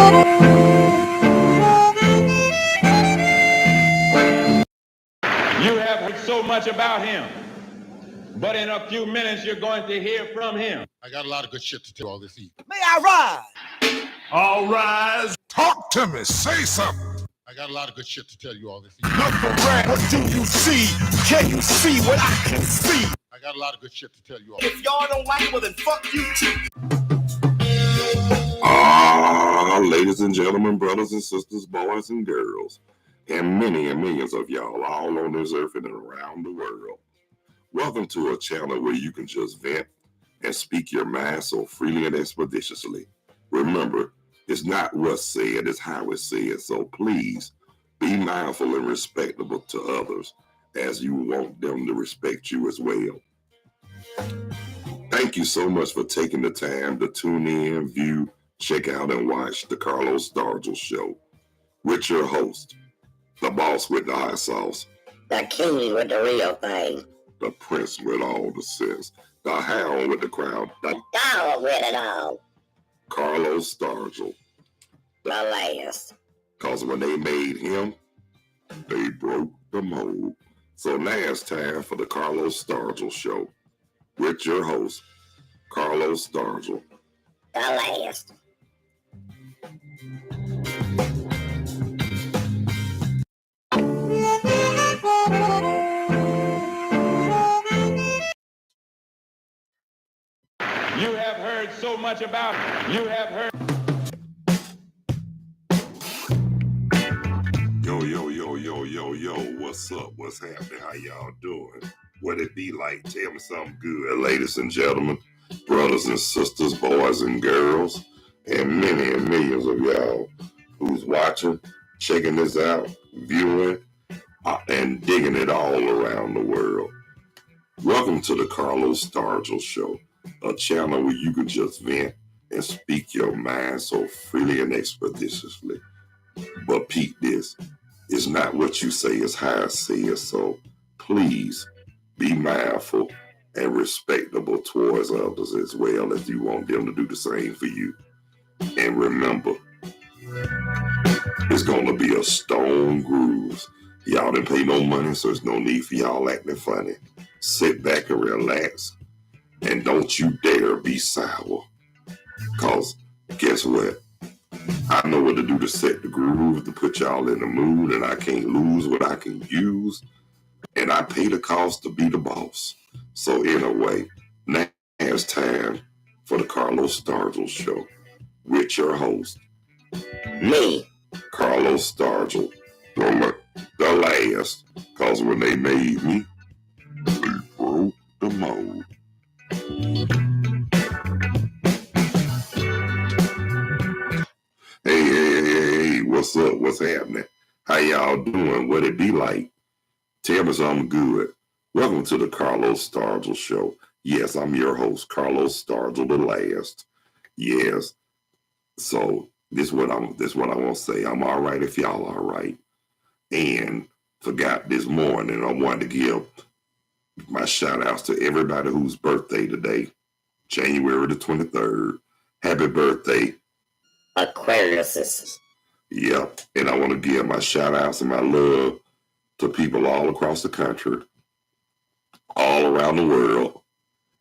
You have heard so much about him, but in a few minutes you're going to hear from him. I got a lot of good shit to tell all this evening. May I rise? All rise. Talk to me. Say something. I got a lot of good shit to tell you all this evening. Look around. What do you see? Can you see what I can see? I got a lot of good shit to tell you all. If y'all don't like it, well then fuck you too. Ladies and gentlemen, brothers and sisters, boys and girls, and many and millions of y'all all on this earth and around the world. Welcome to a channel where you can just vent and speak your mind so freely and expeditiously. Remember, it's not what's said, it's how it's said. So please be mindful and respectable to others as you want them to respect you as well. Thank you so much for taking the time to tune in, view, check out, and watch the Carlos Stargell Show with your host, the boss with the hot sauce, the king with the real thing, the prince with all the sense, the hound with the crowd, the dog with it all, Carlos Stargell, the last. Because when they made him, they broke the mold. So now it's time for the Carlos Stargell Show with your host, Carlos Stargell, the last. You have heard so much about him. You have heard. Yo, what's up? What's happening? How y'all doing? What it be like? Tell me something good, ladies and gentlemen, brothers and sisters, boys and girls, and many and millions of y'all who's watching, checking this out, viewing, and digging it all around the world. Welcome to the Carlos Stargell Show, a channel where you can just vent and speak your mind so freely and expeditiously. But peep this. It's not what you say, it's how I say it. So please be mindful and respectable towards others as well as you want them to do the same for you. And remember, it's going to be a stone grooves. Y'all didn't pay no money, so there's no need for y'all acting funny. Sit back and relax. And don't you dare be sour. Because guess what? I know what to do to set the groove, to put y'all in the mood, and I can't lose what I can use, and I pay the cost to be the boss. So in a way, now it's time for the Carlos Stargell Show with your host, Me, Carlos Stargell, the last, because when they made me, they broke the mold. Hey, what's up? What's happening? How y'all doing? What it be like? Tell me something good. Welcome to the Carlos Stargell Show. Yes, I'm your host, Carlos Stargell, the last. Yes. So this what I want to say. I'm all right if y'all all right. And forgot this morning, I wanted to give my shout outs to everybody whose birthday today, January the 23rd. Happy birthday, Aquariuses. Yep, and I want to give my shout outs and my love to people all across the country, all around the world,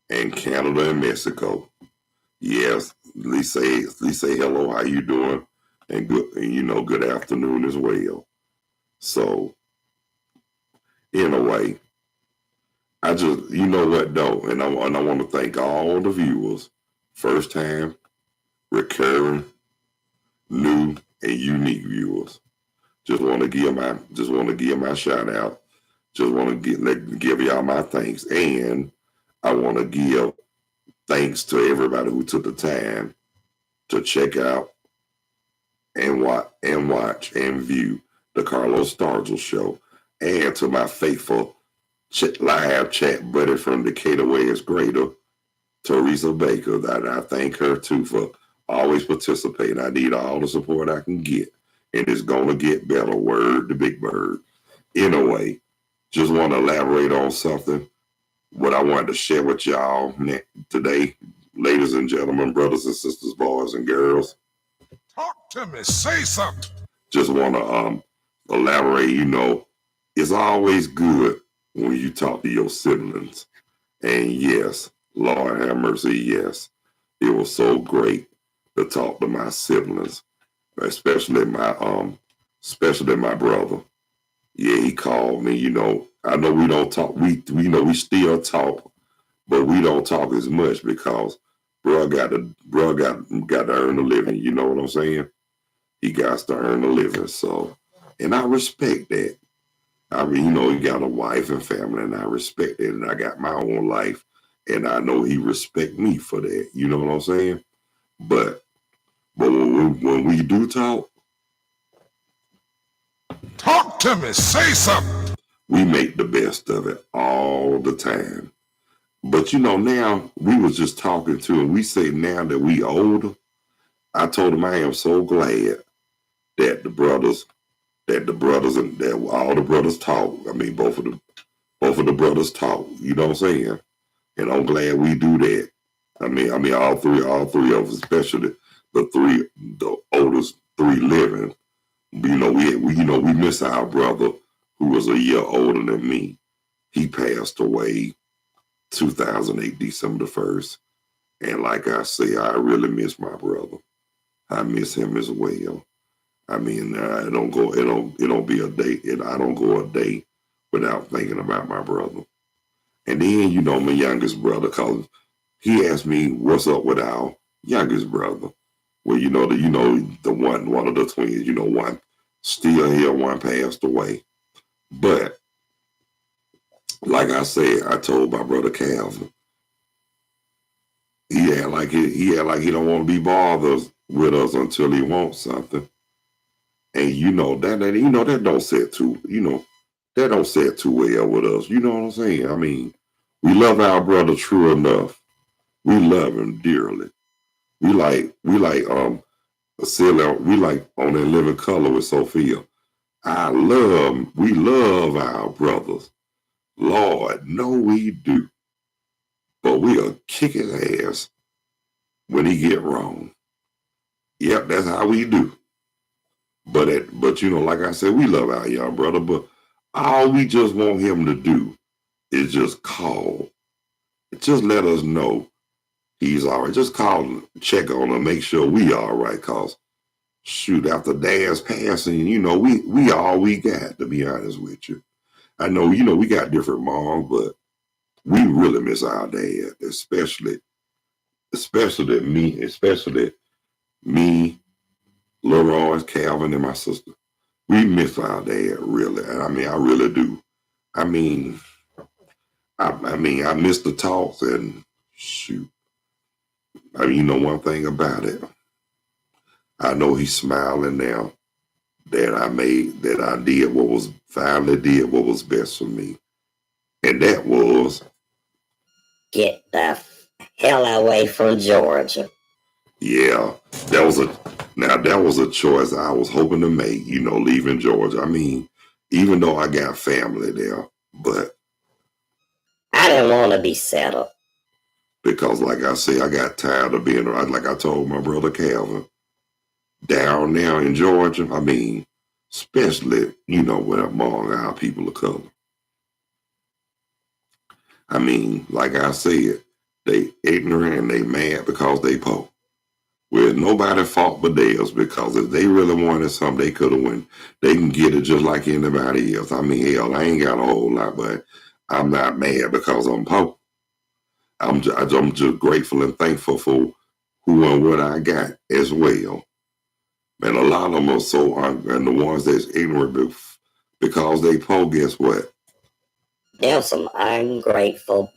and Canada and Mexico. Yes, at least say hello, how you doing, and good afternoon as well. So, in a way, I just, you know what though, and I want to thank all the viewers, first time, recurring, new and unique viewers. Just want to give my shout out. Just want to give y'all my thanks, and I want to give thanks to everybody who took the time to check out and watch and view the Carlos Stargell Show, and to my faithful live chat buddy from Decatur, West Greater, Teresa Baker. That I thank her too for always participating. I need all the support I can get, and it's gonna get better. Word to Big Bird. In a way, just want to elaborate on something. What I wanted to share with y'all today, ladies and gentlemen, brothers and sisters, boys and girls. Talk to me. Say something. Just want to elaborate. It's always good when you talk to your siblings. And yes, Lord have mercy, yes, it was so great to talk to my siblings, especially my brother. Yeah, he called me. I know we don't talk. We still talk, but we don't talk as much because got to earn a living. You know what I'm saying? He got to earn a living. So, and I respect that. I mean, he got a wife and family, and I respect it. And I got my own life, and I know he respect me for that. You know what I'm saying? But when we do talk, Talk to me. Say something. we make the best of it all the time. But now we was just talking to him. We say now that we older, I told him I am so glad that the brothers and that all the brothers talk. I mean, both of the brothers talk. You know what I'm saying? And I'm glad we do that. I mean, all three of us, especially the oldest three living. We miss our brother who was a year older than me. He passed away 2008, December the 1st. And like I say, I really miss my brother. I miss him as well. I mean, it don't be a day, and I don't go a day without thinking about my brother. And then, my youngest brother, cause he asked me what's up with our youngest brother. Well, the one of the twins, one still here, one passed away. But like I said, I told my brother Calvin, he act like he don't want to be bothered with us until he wants something. And that don't set too well with us. You know what I'm saying? I mean, we love our brother true enough. We love him dearly. We like we like On That Living Color with Sophia. We love our brothers. Lord, no, we do. But we'll kick his ass when he get wrong. Yep, that's how we do. But like I said, we love our young brother, but all we just want him to do is just call. Just let us know he's all right. Just call and check on him, make sure we all right. Cause shoot, after Dad's passing, we all we got, to be honest with you. I know, we got different moms, but we really miss our dad, especially me, Lil Royce, Calvin, and my sister. We miss our dad, really. I mean, I really do. I mean, I miss the talks, and shoot. I mean, one thing about it, I know he's smiling now that I finally did what was best for me. And that was Get the hell away from Georgia. yeah, that was a choice I was hoping to make, leaving Georgia. I mean, even though I got family there, but I didn't want to be settled. because like I say, I got tired of being around, like I told my brother Calvin, down now in Georgia, I mean, especially, with among our people of color. I mean, like I said, they ignorant and they mad because they poor. Well, nobody fault but theirs, because if they really wanted something, they could have won. They can get it just like anybody else. I mean, hell, I ain't got a whole lot, but I'm not mad because I'm poor. I'm just grateful and thankful for who and what I got as well. And a lot of them are and the ones that's ignorant because they poor, guess what? There's some ungrateful,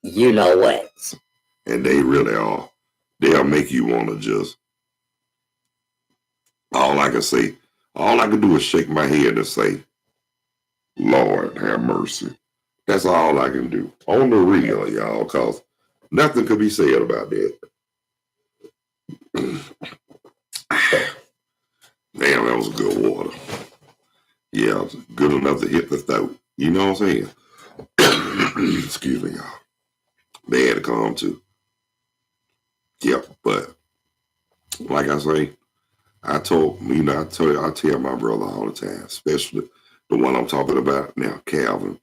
you know what. And they really are. They'll make you want to just, all I can do is shake my head and say, Lord have mercy. That's all I can do. On the real, y'all, because nothing could be said about that. Damn, that was good water. Yeah, good enough to hit the throat. You know what I'm saying? Excuse me, y'all. They had to come too. Yep, but like I say, I tell my brother all the time, especially the one I'm talking about now, Calvin.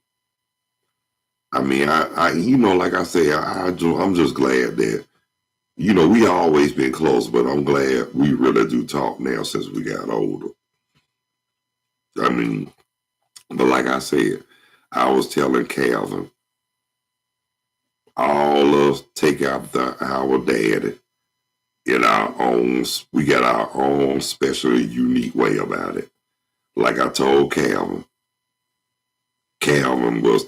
I mean, like I say, I'm just glad that, we always been close, but I'm glad we really do talk now since we got older. I mean, but like I said, I was telling Calvin, all of us take out our daddy in our own, we got our own special, unique way about it. Like I told Calvin was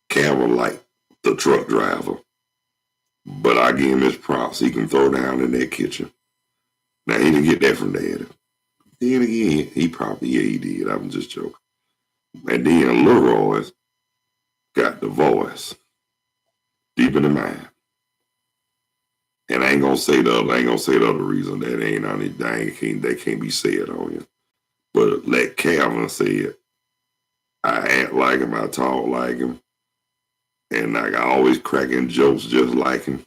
Calvin like the truck driver. But I give him his props. He can throw down in that kitchen. Now, he didn't get that from daddy. Then again, he did. I'm just joking. And then Leroy's got the voice deep in the mind. And I ain't gonna say the other reason that ain't on it. That can't be said on you. But like Calvin said, I act like him, I talk like him, and like I always cracking jokes just like him.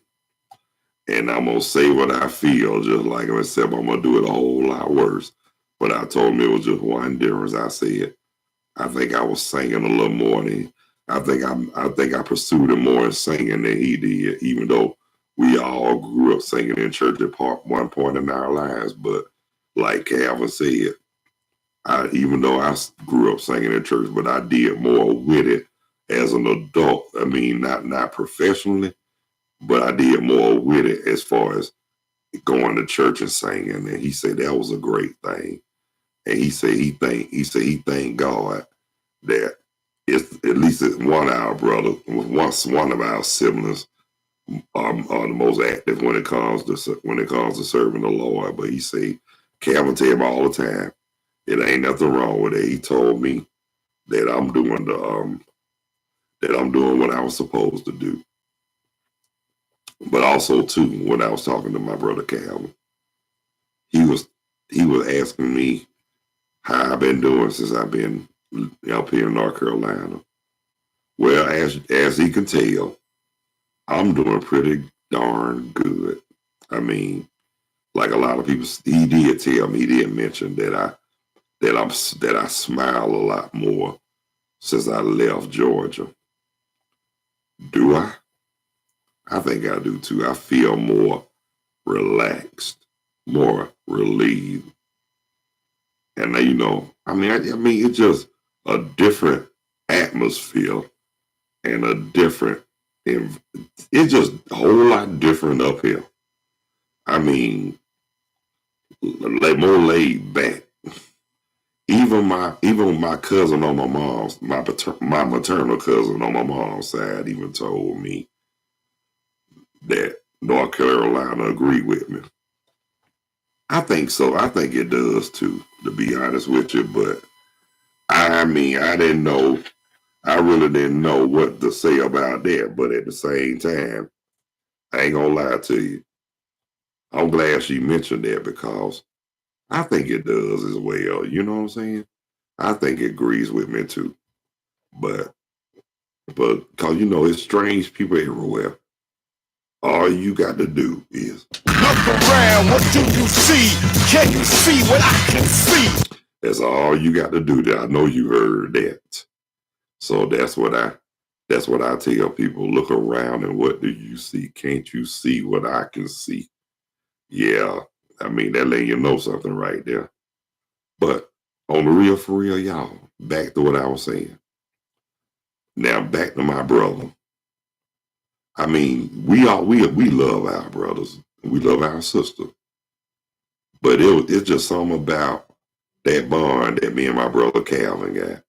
And I'm gonna say what I feel just like him, except I'm gonna do it a whole lot worse. But I told him it was just one difference. I said, I think I was singing a little more than I think I pursued him more in singing than he did, even though we all grew up singing in church at one point in our lives. But like Calvin said, even though I grew up singing in church, but I did more with it as an adult. I mean, not professionally, but I did more with it as far as going to church and singing. And he said that was a great thing. And he said he thanked God that it's at least one of our brothers, one of our siblings are the most active when it comes to serving the Lord. But he said, Calvin tell him all the time, it ain't nothing wrong with it. He told me that I'm doing what I was supposed to do. But also too, when I was talking to my brother Calvin, he was asking me how I've been doing since I've been up here in North Carolina. Well, as he can tell, I'm doing pretty darn good. I mean, like a lot of people, he did tell me, he did mention that I smile a lot more since I left Georgia. Do I? I think I do too. I feel more relaxed, more relieved. And I mean, it's just a different atmosphere and it's just a whole lot different up here. I mean, like more laid back. Even my cousin on my mom's, my maternal cousin on my mom's side even told me that North Carolina agreed with me. I think so. I think it does too, to be honest with you. But I mean, I really didn't know what to say about that. But at the same time, I ain't gonna lie to you. I'm glad she mentioned that because I think it does as well. You know what I'm saying? I think it agrees with me too. But because it's strange people everywhere. All you got to do is Look around, what do you see? Can you see what I can see? that's all you got to do. I know you heard that. So that's what I tell people. Look around and what do you see? Can't you see what I can see? Yeah, I mean that let you know something right there. But on the real, for real, y'all, back to what I was saying. Now back to my brother. I mean, we love our brothers. We love our sister. But it's just something about that bond that me and my brother Calvin got.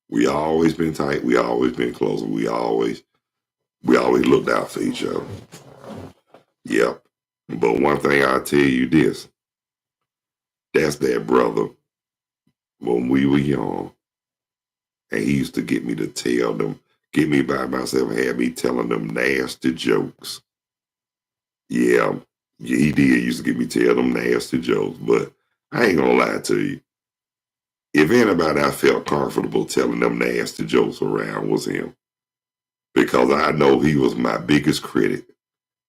We always been tight. We always been close. We always looked out for each other. Yep. But one thing I'll tell you this. That's that brother when we were young. And he used to get me by myself, had me telling them nasty jokes. Yeah, he did used to get me tell them nasty jokes, but I ain't gonna lie to you. If anybody I felt comfortable telling them nasty jokes around was him. Because I know he was my biggest critic.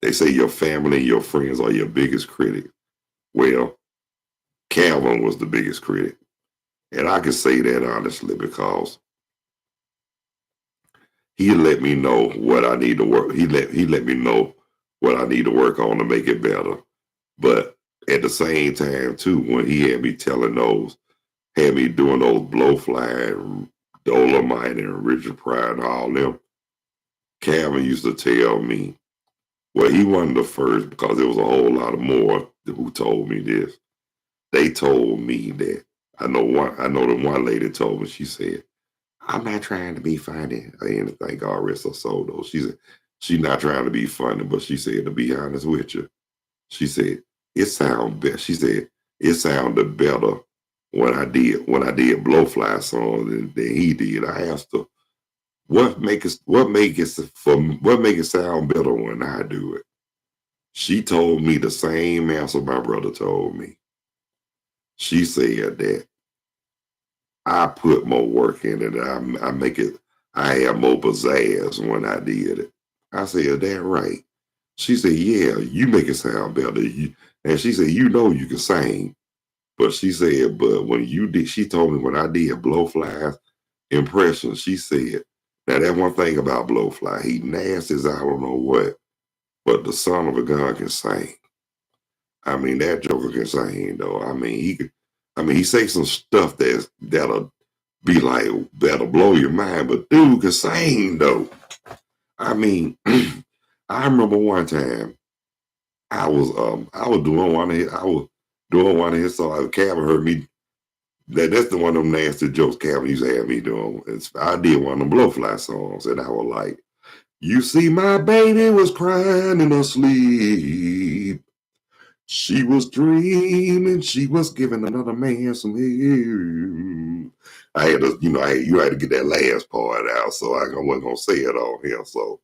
They say your family and your friends are your biggest critic. Well, Calvin was the biggest critic. And I can say that honestly because he let me know what I need to work. He let me know what I need to work on to make it better. But at the same time, too, when he had me had me doing those Blowfly and Dolomite and Richard Pryor and all them, Calvin used to tell me, well, he wasn't the first because there was a whole lot of more who told me this. They told me that I know the one lady told me, she said, I'm not trying to be funny or anything, God rest her soul though. She said, she's not trying to be funny, but she said, to be honest with you, she said, it sounded better. She said, it sounded better when I did Blowfly songs than he did. I asked her, what make it sound better when I do it? She told me the same answer my brother told me. She said that I put more work in it. I have more pizzazz when I did it. I said, that right? She said, yeah, you make it sound better. And she said, you know you can sing. But she said, but she told me when I did Blowfly's impression, she said, now that one thing about Blowfly, he nasty as I don't know what, but the son of a gun can sing. I mean, that joker can sing though. He say some stuff that'll be like, that'll blow your mind, but dude can sing though. I mean, I remember one time I was doing one of his songs. Calvin heard me. That's the one of them nasty jokes Calvin used to have me doing. I did one of them Blowfly songs, and I was like, you see, my baby was crying in her sleep. She was dreaming she was giving another man some head. I had to, you had to get that last part out, so I wasn't gonna say it on here. So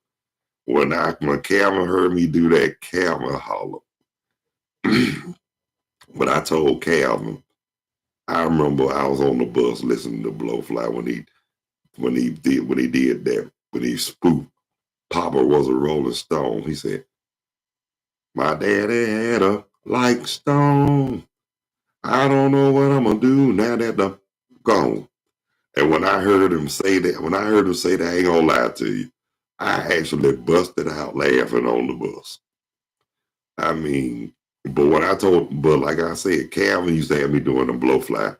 when Calvin heard me do that, Calvin hollered. But I told Calvin, I remember I was on the bus listening to Blowfly when he did that, when he spoofed Papa was a Rolling Stone. He said, my daddy had a like stone. I don't know what I'm gonna do now that I'm gone. And when I heard him say that, I ain't gonna lie to you, I actually busted out laughing on the bus. I mean, but like I said, Calvin used to have me doing them Blowfly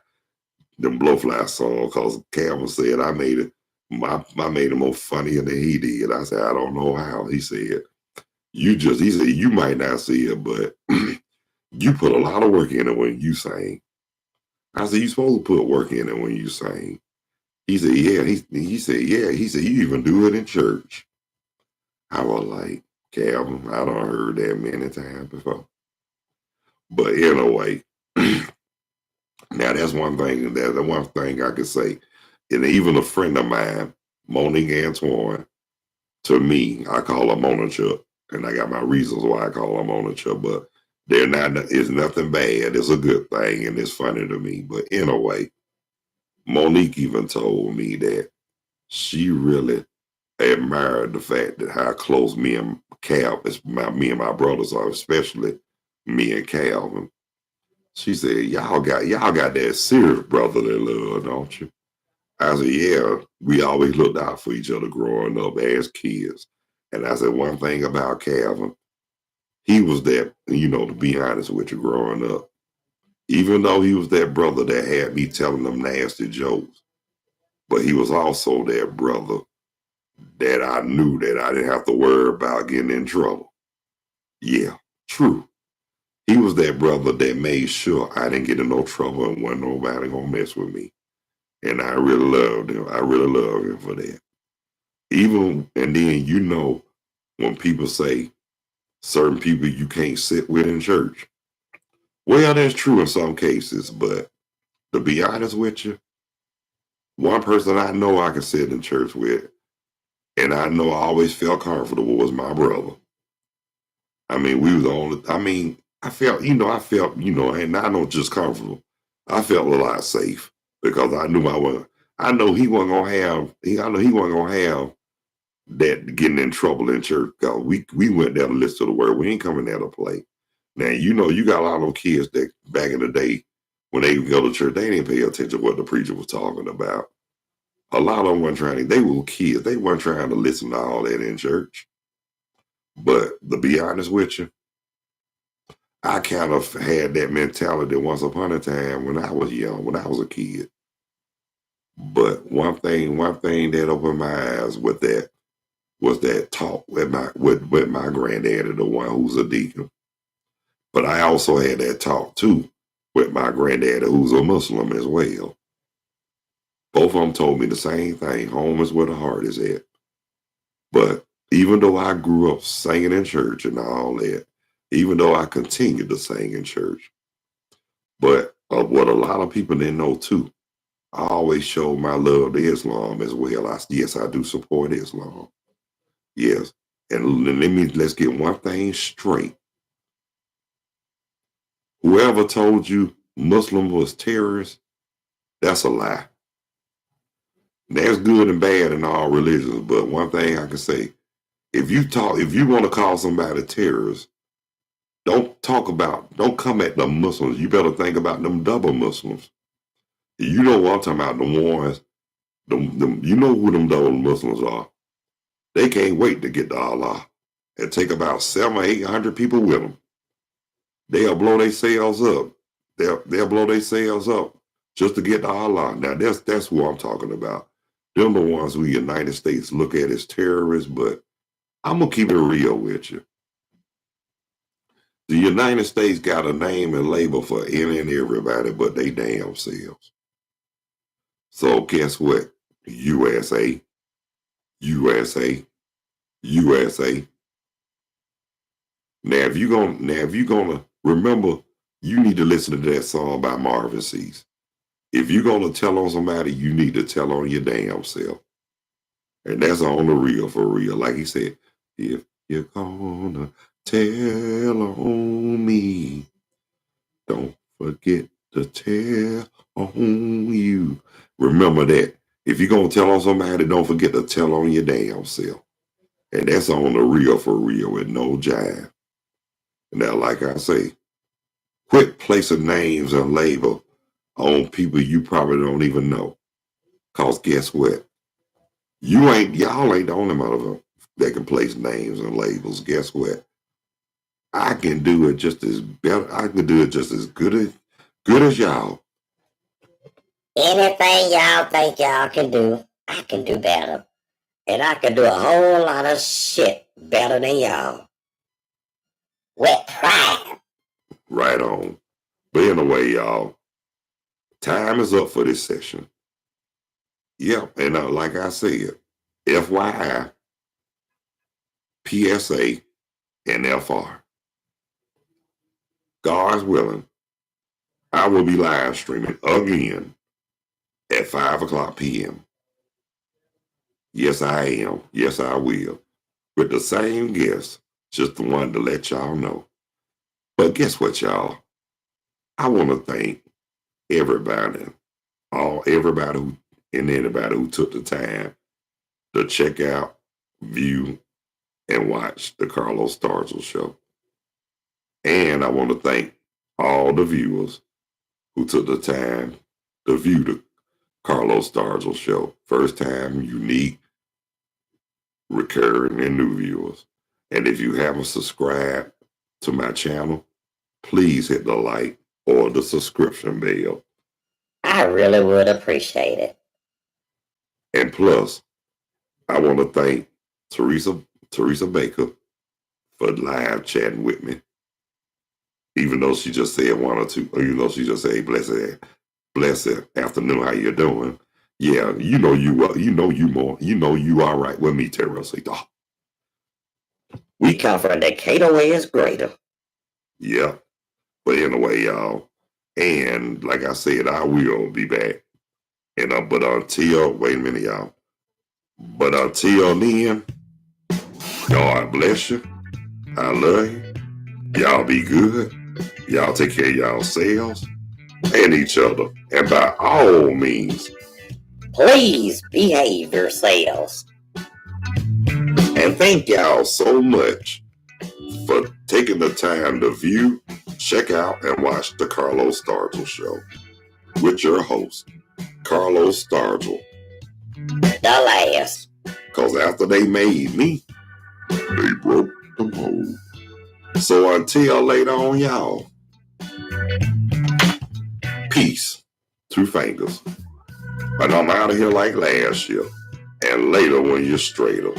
songs because Calvin said I made it more funnier than he did. I said, I don't know how. He said, you might not see it, but you put a lot of work in it when you sing. I said, you supposed to put work in it when you sing. He said, yeah. He said, yeah. He said, you even do it in church. I was like, Calvin, I done heard that many times before. But anyway, now that's one thing. That's the one thing I could say. And even a friend of mine, Monique Antoine, to me, I call her Mona Chuck. And I got my reasons why I call her Mona Chuck, but it's nothing bad. It's a good thing and it's funny to me. But anyway, Monique even told me that she really admired the fact that how close me and me and my brothers are, especially me and Calvin. She said, y'all got that serious brotherly love, don't you? I said, yeah, we always looked out for each other growing up as kids. And I said, one thing about Calvin, he was that, to be honest with you, growing up, even though he was that brother that had me telling them nasty jokes, but he was also that brother that I knew that I didn't have to worry about getting in trouble. Yeah, true. He was that brother that made sure I didn't get in no trouble and wasn't nobody gonna mess with me. And I really loved him. I really love him for that. And then, when people say certain people you can't sit with in church. Well, that's true in some cases, but to be honest with you, one person I know I can sit in church with, and I know I always felt comfortable was my brother. I mean, we was the only, and I don't just comfortable. I felt a lot safe because I knew I know he wasn't gonna have, I know he wasn't gonna have that getting in trouble in church. Cause we went there to listen to the word. We ain't coming there to play. Now, you got a lot of kids that back in the day, when they go to church, they didn't pay attention to what the preacher was talking about. A lot of them weren't trying to, they were kids. They weren't trying to listen to all that in church. But to be honest with you, I kind of had that mentality once upon a time when I was young, when I was a kid. But one thing that opened my eyes with that was that talk with my granddaddy, the one who's a deacon. But I also had that talk too with my granddaddy, who's a Muslim as well. Both of them told me the same thing. Home is where the heart is at. But even though I grew up singing in church and all that, even though I continued to sing in church, but what a lot of people didn't know too, I always showed my love to Islam as well. Yes, I do support Islam. Yes. And let's get one thing straight. Whoever told you Muslim was terrorists, that's a lie. That's good and bad in all religions, but one thing I can say, if you want to call somebody terrorist, don't come at the Muslims. You better think about them double Muslims. You know what I'm talking about, the ones, you know who them double Muslims are. They can't wait to get to Allah. It take about 700 or 800 people with them. They'll blow their sails up. They'll blow their sails up just to get to Allah. Now that's who I'm talking about. Them the ones who the United States look at as terrorists, but I'm gonna keep it real with you. The United States got a name and label for any and everybody but they damn selves. So guess what? USA, USA, USA. Now if you're gonna remember, you need to listen to that song by Marvin Cease. If you're gonna tell on somebody, you need to tell on your damn self. And that's on the real, for real. Like he said, if you're gonna tell on me, don't forget to tell on you. Remember that. If you're gonna tell on somebody, don't forget to tell on your damn self. And that's on the real, for real, with no jive. Now, like I say, quit placing names and labels on people you probably don't even know. Cause guess what? Y'all ain't the only motherfucker that can place names and labels. Guess what? I can do it just as better. I can do it just as good as y'all. Anything y'all think y'all can do, I can do better. And I can do a whole lot of shit better than y'all. With pride. Right on. But anyway, y'all, time is up for this session. Yep, and like I said, FYI, PSA, and FR. God's willing, I will be live streaming again at 5 o'clock p.m. Yes, I am. Yes, I will. With the same guest, just the one to let y'all know. But guess what, y'all? I want to thank everybody who took the time to check out, view, and watch the Carlos Stargell show. And I want to thank all the viewers who took the time to view the Carlos Stargell show. First time, unique, recurring, and new viewers. And if you haven't subscribed to my channel, please hit the like or the subscription bell. I really would appreciate it. And plus, I want to thank Teresa Baker for live chatting with me. Even though she just said one or two, or she just said, blessed afternoon, how you doing? Yeah, you all right with me, Teresa. We come from Decatur way is greater. Yeah. But anyway, y'all, and like I said, I will be back. And but until, wait a minute, y'all. But until then, God bless you. I love you. Y'all be good. Y'all take care of yourselves and each other. And by all means, please behave yourselves. And thank y'all so much for taking taking the time to view, check out, and watch the Carlos Stargell Show with your host, Carlos Stargell. The last. Because after they made me, they broke the mold. So until later on, y'all, peace, 2 fingers. But I'm out of here like last year, and later when you're straighter.